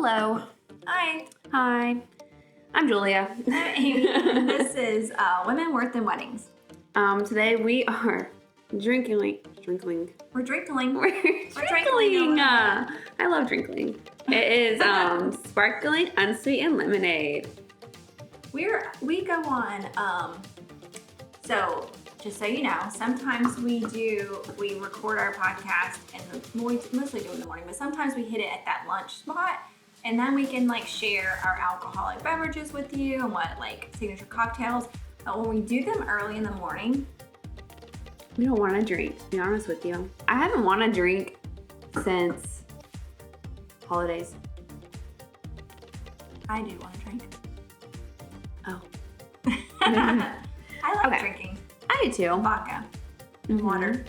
Hello. Hi, Hi. I'm Julia. I'm Amy, and this is Women Worth in Weddings. Today we are drinking. We're drinkling. I love drinking. It is sparkling, unsweetened lemonade. We go on. So just so you know, sometimes we record our podcast and we mostly do it in the morning, but sometimes we hit it at that lunch spot. And then we can share our alcoholic beverages with you and what signature cocktails. But when we do them early in the morning, we don't want to drink, to be honest with you. I haven't wanted to drink since holidays. I do want to drink. Oh. I like drinking. I do too. Vodka and water.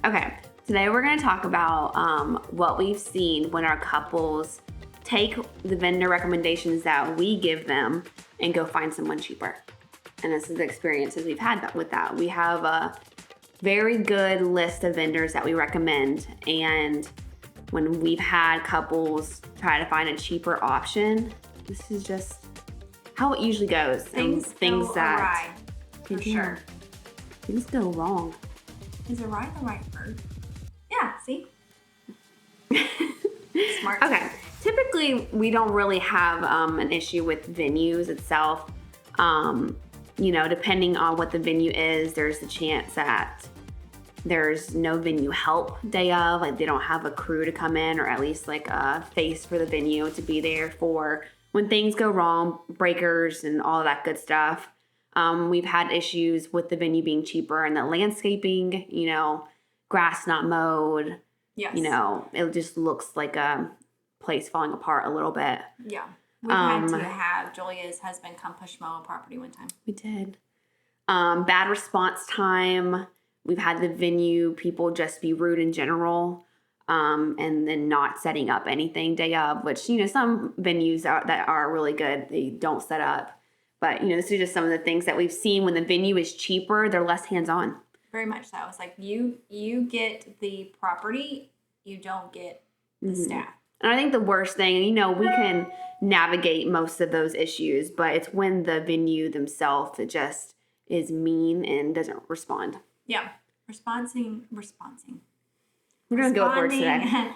Okay. Today we're going to talk about what we've seen when our couples take the vendor recommendations that we give them and go find someone cheaper. And this is the experiences we've had with that. We have a very good list of vendors that we recommend. And when we've had couples try to find a cheaper option, this is just how it usually goes. Things go awry, for sure. Things go wrong. Is awry the right word? Yeah, see? Smart. Okay. Typically, we don't really have an issue with venues itself. Depending on what the venue is, there's a chance that there's no venue help day of. They don't have a crew to come in, or at least a face for the venue to be there for when things go wrong, breakers and all of that good stuff. We've had issues with the venue being cheaper and the landscaping, grass not mowed. Yes. It just looks like a place falling apart a little bit. Yeah. We had to have Julia's husband come push mow a property one time. We did. Bad response time. We've had the venue people just be rude in general, and then not setting up anything day of, which, some venues that are really good, they don't set up. But, this is just some of the things that we've seen when the venue is cheaper, they're less hands-on. Very much so. It's you get the property, you don't get the staff. And I think the worst thing, we can navigate most of those issues, but it's when the venue themselves just is mean and doesn't respond. Yeah. Responsing. We're going to go with words today.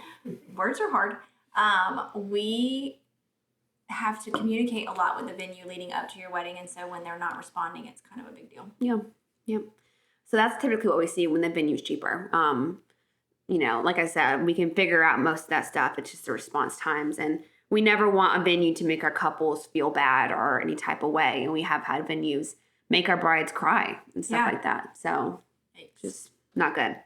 Words are hard. We have to communicate a lot with the venue leading up to your wedding, and so when they're not responding, it's kind of a big deal. Yeah. So that's typically what we see when the venue's cheaper. Like I said, we can figure out most of that stuff. It's just the response times. And we never want a venue to make our couples feel bad or any type of way. And we have had venues make our brides cry and stuff like that. So it's just not good.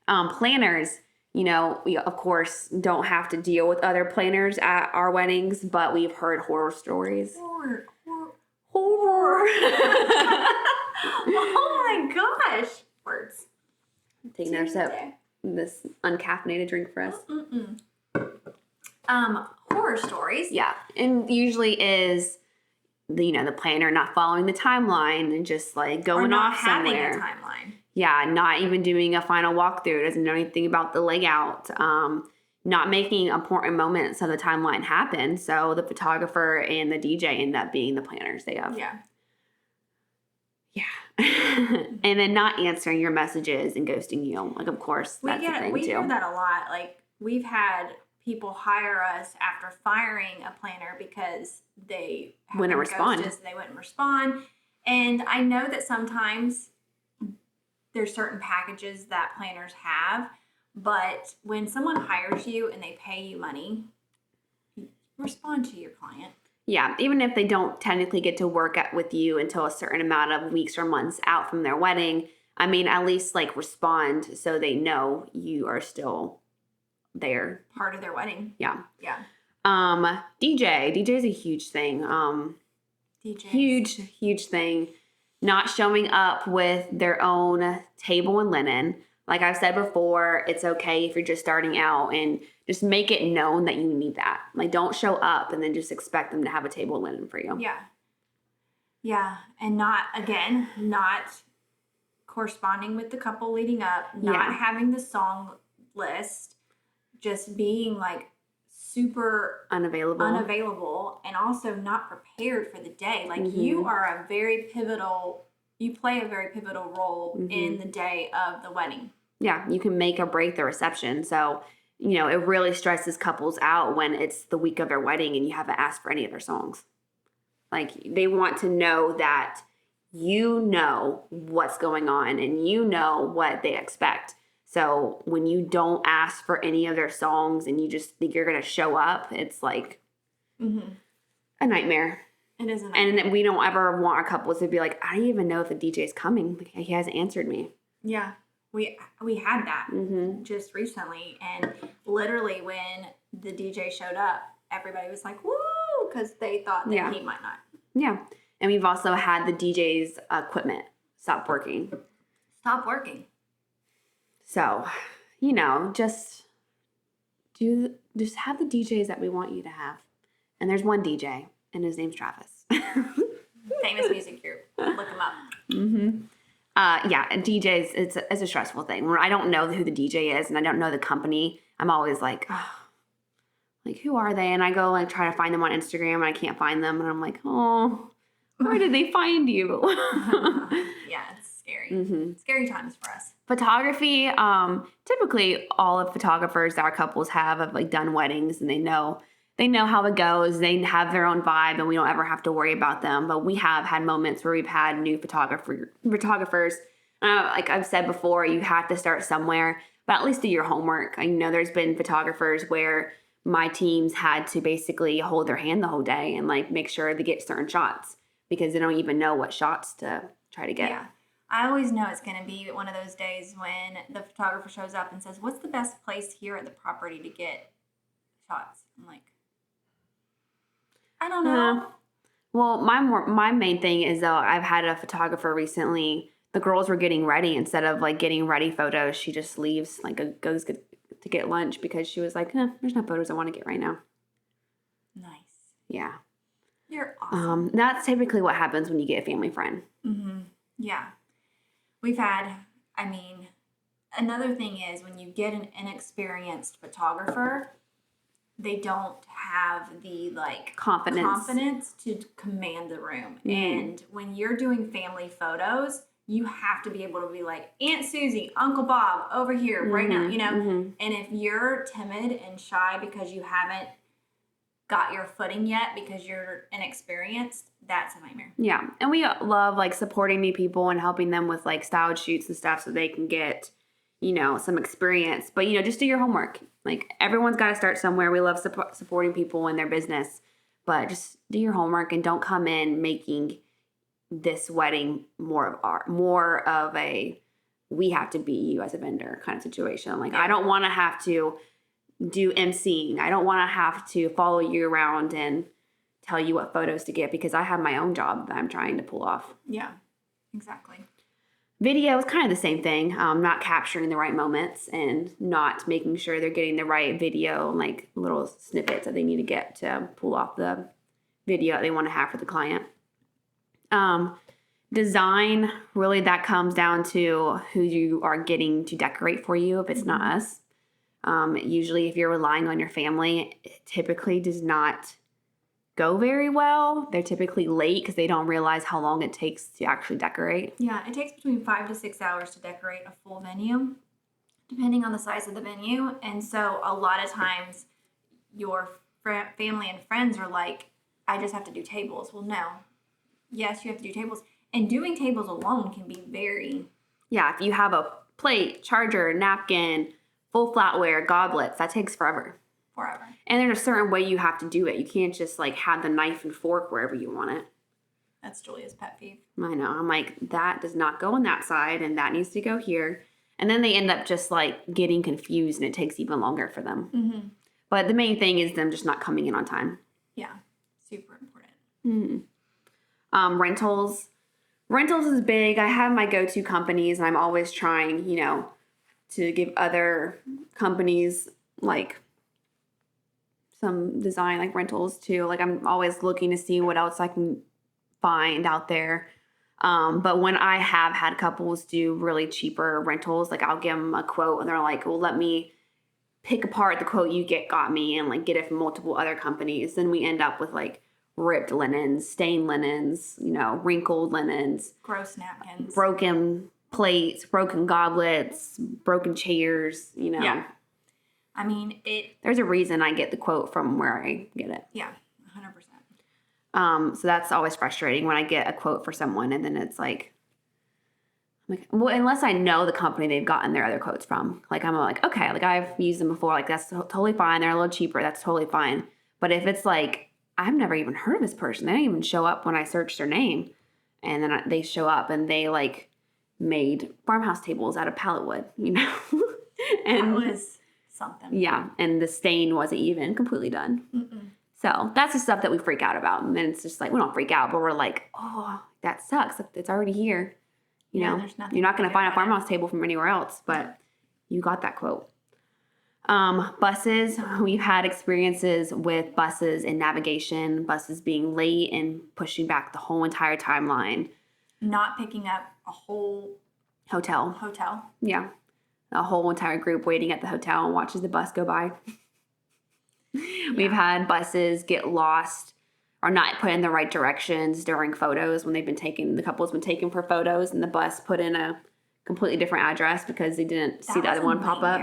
Planners, we of course don't have to deal with other planners at our weddings, but we've heard horror stories. Horror. Oh my gosh. Words. Taking our sip. This uncaffeinated drink for us. Horror stories. Yeah. And usually is the planner not following the timeline and just going off somewhere. Having a timeline. Yeah, not even doing a final walkthrough, doesn't know anything about the layout, not making important moments of the timeline happen. So the photographer and the DJ end up being the planners they have. Yeah. And then not answering your messages and ghosting you. Of course, that's the thing too. We hear that a lot. We've had people hire us after firing a planner because they wouldn't respond. They wouldn't respond. And I know that sometimes there's certain packages that planners have, but when someone hires you and they pay you money, respond to your client. Yeah, even if they don't technically get to work with you until a certain amount of weeks or months out from their wedding, at least respond so they know you are still there. Part of their wedding. Yeah. Yeah. DJ is a huge thing. Huge thing. Not showing up with their own table and linen. Like I've said before, it's okay if you're just starting out, and just make it known that you need that. Don't show up and then just expect them to have a table and linen for you. Yeah. Yeah. And not corresponding with the couple leading up, not having the song list, just being super unavailable and also not prepared for the day. Like Mm-hmm. you play a very pivotal role Mm-hmm. in the day of the wedding. Yeah, you can make or break the reception. So, it really stresses couples out when it's the week of their wedding and you haven't asked for any of their songs. Like, they want to know that you know what's going on and you know what they expect. So when you don't ask for any of their songs and you just think you're going to show up, it's like a nightmare. It is a nightmare. And then we don't ever want our couples to be like, I don't even know if the DJ's coming. Like, he hasn't answered me. Yeah. We had that just recently, and literally when the DJ showed up, everybody was like, woo, because they thought that he might not. Yeah. And we've also had the DJ's equipment stop working. So, just have the DJs that we want you to have. And there's one DJ, and his name's Travis. Famous music group. Look him up. DJs, it's a stressful thing. When I don't know who the DJ is and I don't know the company, I'm always like, who are they? And I go try to find them on Instagram and I can't find them. And I'm like, oh, where did they find you? Yeah, it's scary. Scary times for us. Photography, typically all of photographers that our couples have done weddings and they know how it goes. They have their own vibe and we don't ever have to worry about them. But we have had moments where we've had new photographers. Like I've said before, you have to start somewhere, but at least do your homework. I know there's been photographers where my teams had to basically hold their hand the whole day and make sure they get certain shots because they don't even know what shots to try to get. Yeah. I always know it's going to be one of those days when the photographer shows up and says, what's the best place here at the property to get shots? I'm like, I don't know. Well, my main thing is though, I've had a photographer recently. The girls were getting ready. Instead of getting ready photos, she just leaves, goes to get lunch because she was like, there's no photos I want to get right now. Nice. Yeah. You're awesome. That's typically what happens when you get a family friend. Yeah. We've had, another thing is when you get an inexperienced photographer, they don't have the confidence to command the room. And when you're doing family photos, you have to be able to be like, Aunt Susie, Uncle Bob, over here right now, And if you're timid and shy because you haven't got your footing yet because you're inexperienced, that's a nightmare. Yeah. And we love supporting new people and helping them with styled shoots and stuff so they can get, some experience. But, just do your homework. Everyone's got to start somewhere. We love supporting people in their business, but just do your homework and don't come in making this wedding more of a we have to beat you as a vendor kind of situation. I don't want to have to do emceeing. I don't want to have to follow you around and tell you what photos to get because I have my own job that I'm trying to pull off. Yeah, exactly. Video is kind of the same thing. Not capturing the right moments and not making sure they're getting the right video, little snippets that they need to get to pull off the video they want to have for the client. Design, really that comes down to who you are getting to decorate for you if it's not us. Usually if you're relying on your family, it typically does not go very well. They're typically late because they don't realize how long it takes to actually decorate. Yeah, it takes between 5 to 6 hours to decorate a full venue, depending on the size of the venue. And so a lot of times your family and friends are like, I just have to do tables. Well, no. Yes, you have to do tables. And doing tables alone can be very... Yeah, if you have a plate, charger, napkin, full flatware, goblets, that takes forever. And there's a certain way you have to do it. You can't just have the knife and fork wherever you want it. That's Julia's pet peeve. I know. I'm like, that does not go on that side and that needs to go here. And then they end up just getting confused and it takes even longer for them. But the main thing is them just not coming in on time. Yeah, super important. Rentals. Rentals is big. I have my go-to companies and I'm always trying, to give other companies some design rentals too. I'm always looking to see what else I can find out there. But when I have had couples do really cheaper rentals, I'll give them a quote and they're like, well, let me pick apart the quote you got me and like get it from multiple other companies, then we end up with like ripped linens, stained linens, wrinkled linens, gross napkins, broken plates, broken goblets, broken chairs, Yeah. I mean, there's a reason I get the quote from where I get it. Yeah, 100%. So that's always frustrating when I get a quote for someone and then it's like, well, unless I know the company they've gotten their other quotes from. Like, I'm like, okay, like I've used them before. Like, that's totally fine. They're a little cheaper. That's totally fine. But if it's like, I've never even heard of this person. They don't even show up when I search their name. And then they show up and they like made farmhouse tables out of pallet wood, And that was something. Yeah. And the stain wasn't even completely done. Mm-mm. So that's the stuff that we freak out about. And then it's just like, we don't freak out, but we're like, oh, that sucks. It's already here. There's nothing You're not going to find a about farmhouse table from anywhere else, but you got that quote. Buses, we've had experiences with buses in navigation, buses being late and pushing back the whole entire timeline. Not picking up a whole hotel. Yeah. A whole entire group waiting at the hotel and watches the bus go by. Yeah. We've had buses get lost or not put in the right directions during photos when the couple's been taken for photos and the bus put in a completely different address because they didn't see the other one pop up.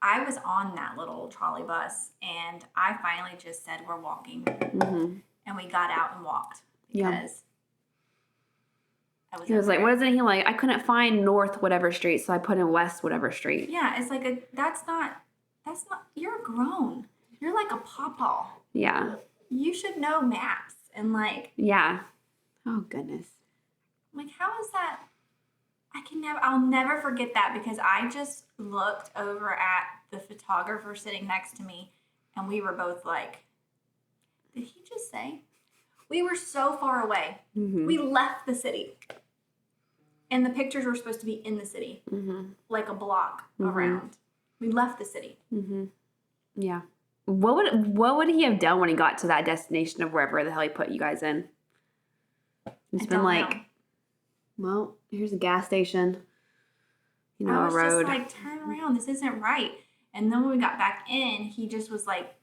I was on that little trolley bus and I finally just said, we're walking. Mm-hmm. And we got out and walked because he was like, what isn't he like? I couldn't find north whatever street, so I put in west whatever street. Yeah, it's like that's not, you're grown. You're like a pawpaw. Yeah. You should know maps and like. Yeah. Oh, goodness. Like, how is that? I'll never forget that because I just looked over at the photographer sitting next to me and we were both like, did he just say? We were so far away. Mm-hmm. We left the city. And the pictures were supposed to be in the city, like a block around. We left the city. Mm-hmm. Yeah. What would he have done when he got to that destination of wherever the hell he put you guys in? It's been like, well, here's a gas station, a road. I was just like, turn around. This isn't right. And then when we got back in, he just was like,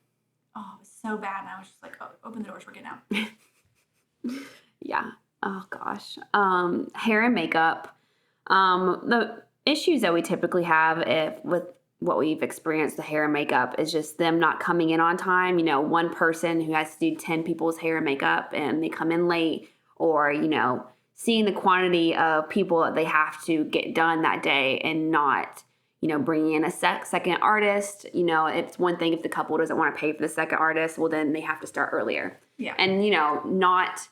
oh, it was so bad. And I was just like, oh, open the doors. We're getting out. Yeah. Oh, gosh. Hair and makeup. The issues that we typically have with what we've experienced, the hair and makeup, is just them not coming in on time. One person who has to do 10 people's hair and makeup and they come in late, or, seeing the quantity of people that they have to get done that day and not, bringing in a second artist. It's one thing if the couple doesn't want to pay for the second artist, well, then they have to start earlier. Yeah. And, not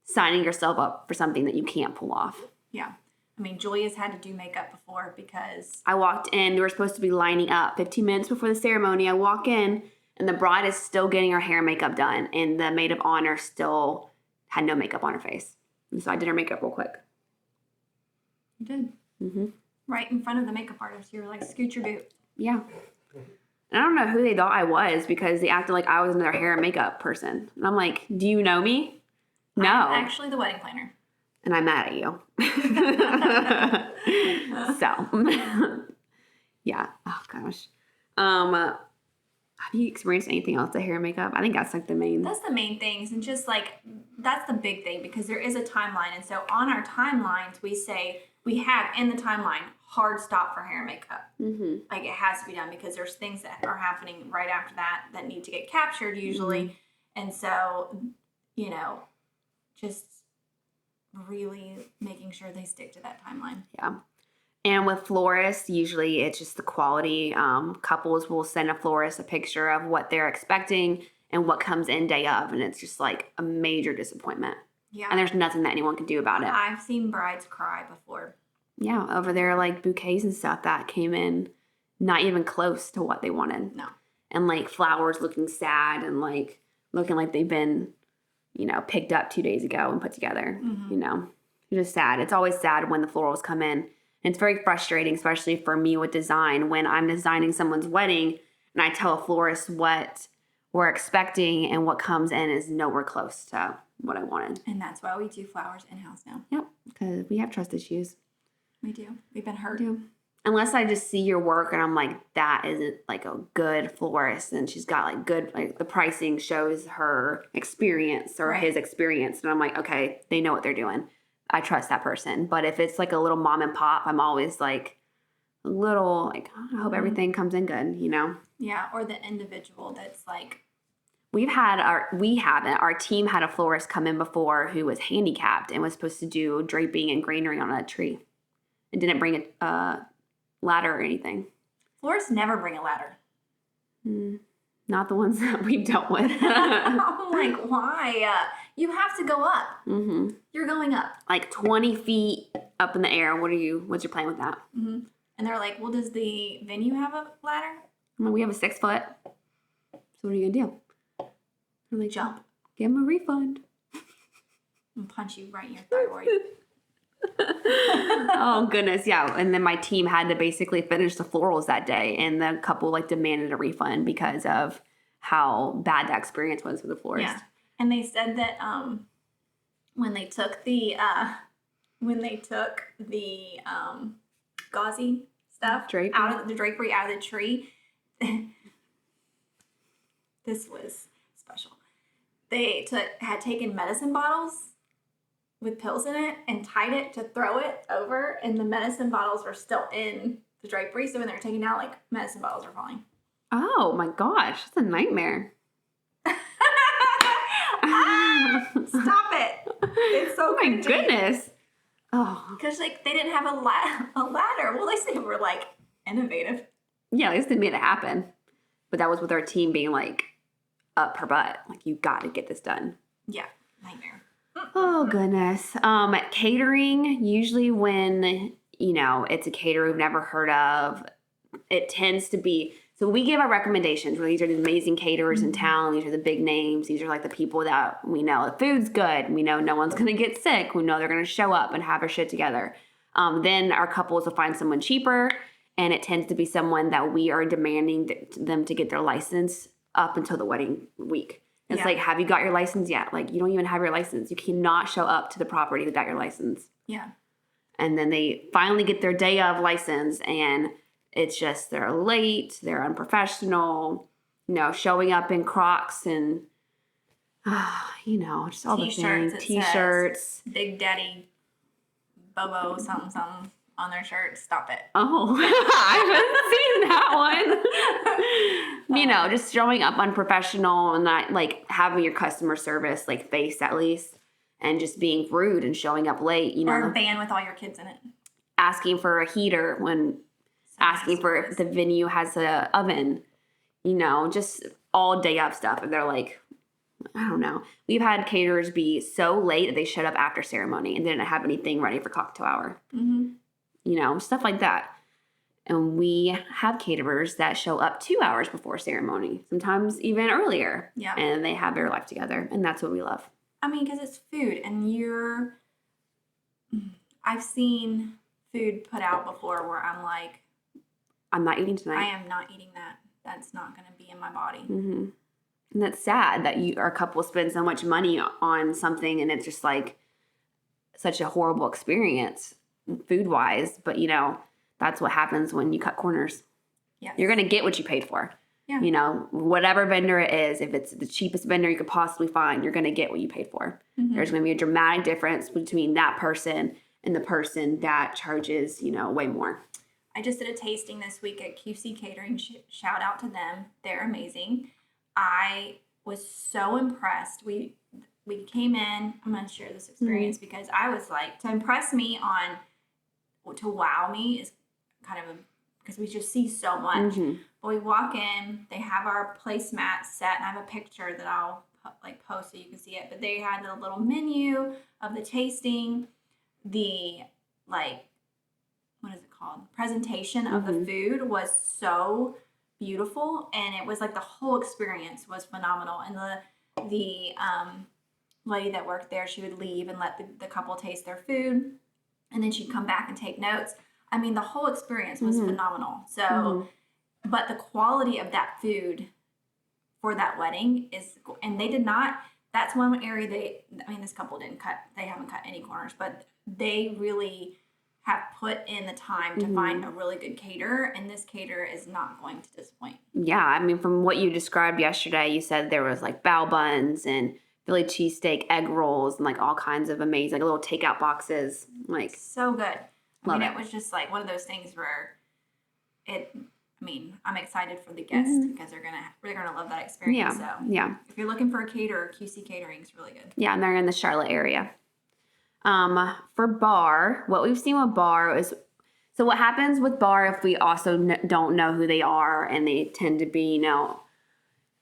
signing yourself up for something that you can't pull off. Yeah. I mean, Julia's had to do makeup before because I walked in, we were supposed to be lining up 15 minutes before the ceremony. I walk in and the bride is still getting her hair and makeup done and the maid of honor still had no makeup on her face. And so I did her makeup real quick. You did? Mm-hmm. Right in front of the makeup artist. You were like, scoot your boot. Yeah. And I don't know who they thought I was because they acted like I was another hair and makeup person. And I'm like, do you know me? No. I'm actually the wedding planner. And I'm mad at you. So, yeah. Oh, gosh. Have you experienced anything else with hair and makeup? I think that's like the main. That's the main things. And just like, that's the big thing because there is a timeline. And so on our timelines, we say we have in the timeline hard stop for hair and makeup. Mm-hmm. Like it has to be done because there's things that are happening right after that need to get captured usually. Mm-hmm. And so, just really making sure they stick to that timeline. Yeah. And with florists, usually it's just the quality. Couples will send a florist a picture of what they're expecting and what comes in day of. And it's just like a major disappointment. Yeah. And there's nothing that anyone can do about it. I've seen brides cry before. Yeah. Over there, like bouquets and stuff that came in not even close to what they wanted. No. And like flowers looking sad and like looking like they've been, picked up 2 days ago and put together. Mm-hmm. It's just sad. It's always sad when the florals come in. And it's very frustrating, especially for me with design, when I'm designing someone's wedding and I tell a florist what we're expecting and what comes in is nowhere close to what I wanted. And that's why we do flowers in-house now. Yep, because we have trust issues. We do. We've been hurt. We do. unless I just see your work and I'm like, that isn't like a good florist, and she's got like good, like the pricing shows her experience or his experience, and I'm like, okay, they know what they're doing. I trust that person. But if it's like a little mom and pop, I'm always like a little like, I hope everything comes in good, you know? Yeah, or the individual that's like, We haven't. Our team had a florist come in before who was handicapped and was supposed to do draping and greenery on a tree, and didn't bring a ladder or anything. florists never bring a ladder. Not the ones that we've dealt with. I'm like, why? You have to go up. Mm-hmm. You're going up. Like 20 feet up in the air. What's your plan with that? Mm-hmm. And they're like, well, does the venue have a ladder? I mean, we have a 6 foot. So what are you going to do? I'm like, jump. Give them a refund. And punch you right in your thyroid. Oh, goodness. Yeah. And then my team had to basically finish the florals that day. And the couple like demanded a refund because of how bad that experience was for the florist. Yeah. And they said that when they took the gauzy stuff out of the drapery out of the tree, this was special. They had taken medicine bottles with pills in it and tied it to throw it over, and the medicine bottles were still in the drapery. So when they were taking out, like, medicine bottles were falling. Oh my gosh, that's a nightmare. Stop it! It's so my goodness. Oh, because like they didn't have a ladder. Well, at least they were like innovative. Yeah, at least they made it happen. But that was with our team being like up her butt. Like, you got to get this done. Yeah, nightmare. Oh goodness. Catering, usually when, you know, it's a caterer we've never heard of, it tends to be, so we give our recommendations where these are the amazing caterers in town. These are the big names. These are like the people that we know the food's good. We know no one's going to get sick. We know they're going to show up and have their shit together. Then our couples will find someone cheaper, and it tends to be someone that we are demanding them to get their license up until the wedding week. It's like, have you got your license yet? Like, you don't even have your license. You cannot show up to the property without your license. Yeah. And then they finally get their day of license, and it's just they're late, they're unprofessional, you know, showing up in Crocs and, you know, just all T-shirts, the things. T-shirts. Big Daddy Bobo something on their shirt. Stop it. Oh, I haven't seen that one. You know, just showing up unprofessional and not like having your customer service like face at least, and just being rude and showing up late. You know, or a van with all your kids in it. Asking for a heater when asking for if the venue has a oven. You know, just all day up stuff. And they're like, I don't know. We've had caterers be so late that they showed up after ceremony and didn't have anything ready for cocktail hour. Mm-hmm. You know, stuff like that. And we have caterers that show up 2 hours before ceremony, sometimes even earlier. Yeah. And they have their life together. And that's what we love. I mean, because it's food, and I've seen food put out before where I'm like, I'm not eating tonight. I am not eating that. That's not going to be in my body. Mm-hmm. And that's sad that our couple spend so much money on something, and it's just like such a horrible experience food-wise. But, you know, that's what happens when you cut corners. Yes. You're going to get what you paid for. Yeah. You know, whatever vendor it is, if it's the cheapest vendor you could possibly find, you're going to get what you paid for. Mm-hmm. There's going to be a dramatic difference between that person and the person that charges, you know, way more. I just did a tasting this week at QC Catering. Shout out to them. They're amazing. I was so impressed. We came in. I'm going to share this experience because I was like, to impress me to wow me is kind of because we just see so much. Mm-hmm. But we walk in, they have our placemat set, and I have a picture that I'll post so you can see it. But they had the little menu of the tasting, the what is it called? Presentation of the food was so beautiful, and it was like the whole experience was phenomenal. And the lady that worked there, she would leave and let the couple taste their food, and then she'd come back and take notes. I mean, the whole experience was phenomenal. So, but the quality of that food for that wedding and they did not, that's one area this couple they haven't cut any corners, but they really have put in the time to find a really good caterer, and this caterer is not going to disappoint. Yeah, I mean, from what you described yesterday, you said there was like bao buns and Philly cheesesteak, egg rolls, and like all kinds of amazing like little takeout boxes. Like so good. I mean, it it was just like one of those things where I'm excited for the guests because they're gonna love that experience. So if you're looking for a caterer, QC Catering is really good. Yeah, and they're in the Charlotte area. For bar, what we've seen with bar is, so what happens with bar if we also don't know who they are and they tend to be,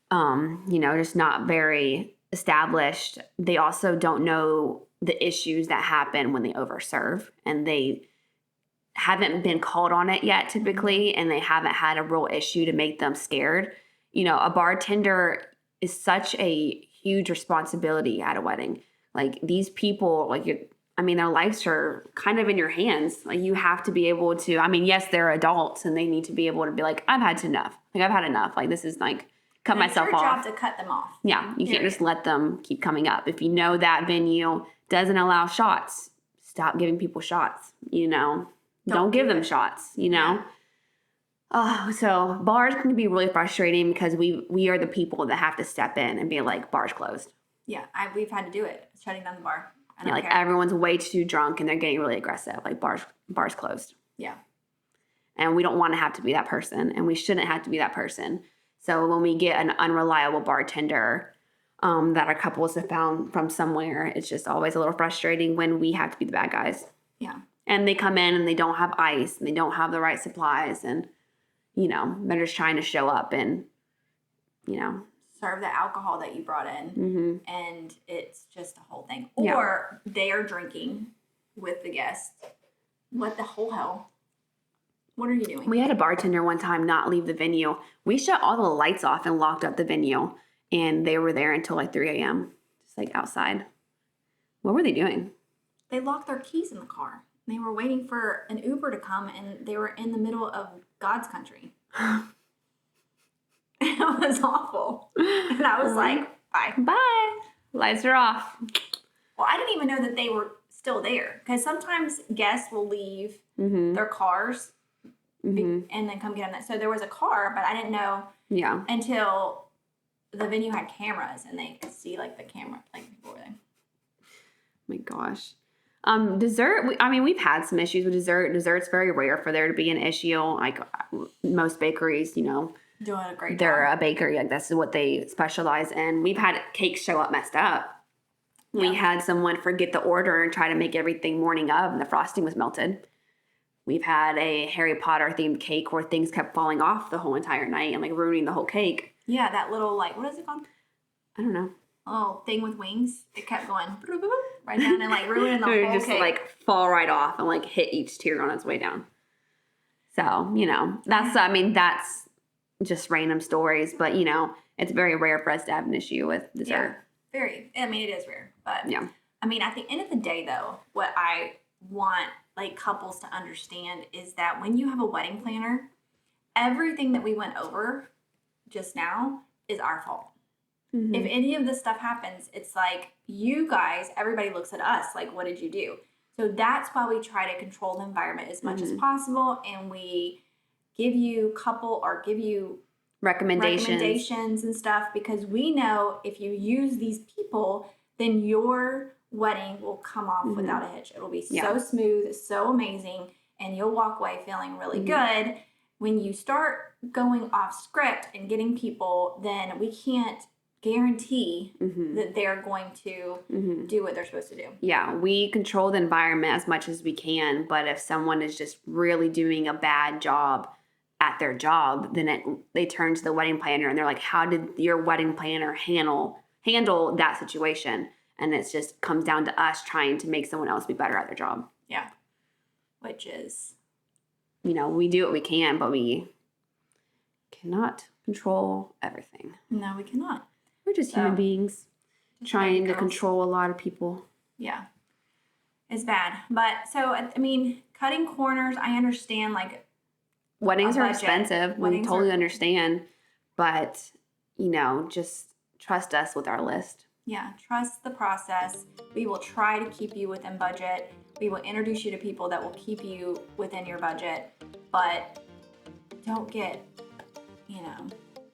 just not very established. They also don't know the issues that happen when they overserve, and they haven't been called on it yet typically, and they haven't had a real issue to make them scared. A bartender is such a huge responsibility at a wedding. Like these people, their lives are kind of in your hands. Like you have to be able to, yes, they're adults and they need to be able to be like, I've had enough. Like I've had enough. Like this is like cut myself off. It's your job to cut them off. Yeah. You can't just let them keep coming up. If you know that venue doesn't allow shots, stop giving people shots, Don't give them shots, Yeah. Oh, so bars can be really frustrating because we are the people that have to step in and be like, bar's closed. Yeah, we've had to do it, shutting down the bar. Everyone's way too drunk and they're getting really aggressive. Like bar's closed. Yeah. And we don't want to have to be that person, and we shouldn't have to be that person. So when we get an unreliable bartender that our couples have found from somewhere, it's just always a little frustrating when we have to be the bad guys. Yeah. And they come in and they don't have ice and they don't have the right supplies, and they're just trying to show up and serve the alcohol that you brought in, and it's just a whole thing. Yeah. Or they are drinking with the guests. What the whole hell? What are you doing? We had a bartender one time not leave the venue. We shut all the lights off and locked up the venue, and they were there until like 3 a.m. just like outside. What were they doing? They locked their keys in the car. They were waiting for an Uber to come, and they were in the middle of God's country. It was awful. And I was like, bye. Bye. Lights are off. Well, I didn't even know that they were still there, because sometimes guests will leave their cars and then come get them. So there was a car, but I didn't know until the venue had cameras and they could see like the camera, like people were there. Oh my gosh. Dessert, we've had some issues with dessert. Dessert's very rare for there to be an issue. Like most bakeries, doing a great job. They're a bakery. Like that's what they specialize in. We've had cakes show up messed up. Yeah. We had someone forget the order and try to make everything morning of, and the frosting was melted. We've had a Harry Potter themed cake where things kept falling off the whole entire night and like ruining the whole cake. Yeah, that little what is it called? I don't know. A little thing with wings. It kept going right down and like ruining the whole just cake. Like fall right off and like hit each tier on its way down. So, that's just random stories, but it's very rare for us to have an issue with dessert. Yeah, very. It is rare, but yeah. At the end of the day though, what I want like couples to understand is that when you have a wedding planner, everything that we went over just now is our fault. Mm-hmm. If any of this stuff happens, it's like you guys, everybody looks at us like, what did you do? So that's why we try to control the environment as much as possible, and we give you recommendations and stuff, because we know if you use these people, then your wedding will come off without a hitch. It will be so smooth, so amazing, and you'll walk away feeling really good. When you start going off script and getting people, then we can't guarantee that they're going to do what they're supposed to do. Yeah, we control the environment as much as we can, but if someone is just really doing a bad job at their job, then they turn to the wedding planner and they're like, how did your wedding planner handle that situation? And it just comes down to us trying to make someone else be better at their job. Yeah. Which is, we do what we can, but we cannot control everything. No, we cannot. We're just human beings trying to control a lot of people. Yeah. It's bad. But so, cutting corners, I understand, like, weddings are expensive. We totally understand. But, just trust us with our list. Yeah, trust the process. We will try to keep you within budget. We will introduce you to people that will keep you within your budget, but don't get,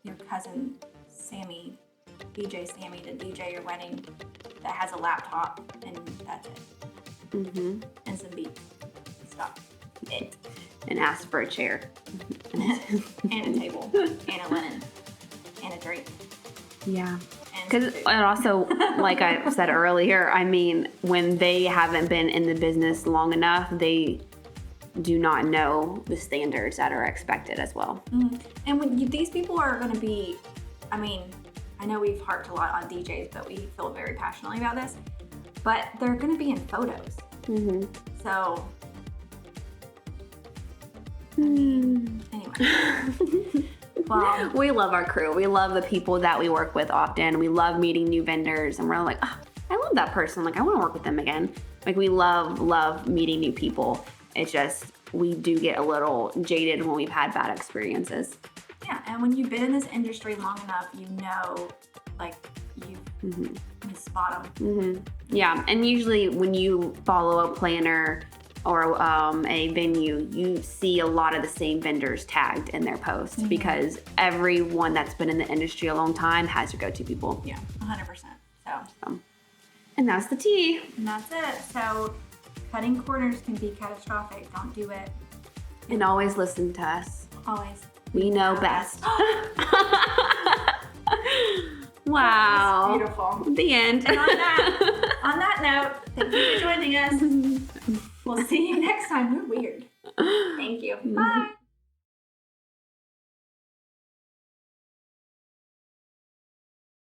your cousin Sammy, DJ Sammy, to DJ your wedding that has a laptop and that's it. Mm-hmm. And some beats. Stop it. And ask for a chair. And a table. And a linen. And a drink. Yeah. And Because it also, like I said earlier, I mean, when they haven't been in the business long enough, they do not know the standards that are expected as well. Mm-hmm. And when these people are going to be, I know we've harped a lot on DJs, but we feel very passionately about this. But they're going to be in photos. Mm-hmm. So, anyway. Well, We love our crew. We love the people that we work with often. We love meeting new vendors, and we're like, oh, I love that person. Like, I want to work with them again. Like, we love meeting new people. It's just, we do get a little jaded when we've had bad experiences. yeah, and when you've been in this industry long enough, you spot them. Mm-hmm. Yeah, and usually when you follow a planner or a venue, you see a lot of the same vendors tagged in their posts because everyone that's been in the industry a long time has your go-to people. Yeah, 100%. So, and that's the tea. and that's it. So, cutting corners can be catastrophic. Don't do it. And always listen to us. Always. We know best. Wow. Beautiful. The end. And on that note, thank you for joining us. We'll see you next time. We're weird. Thank you. Bye.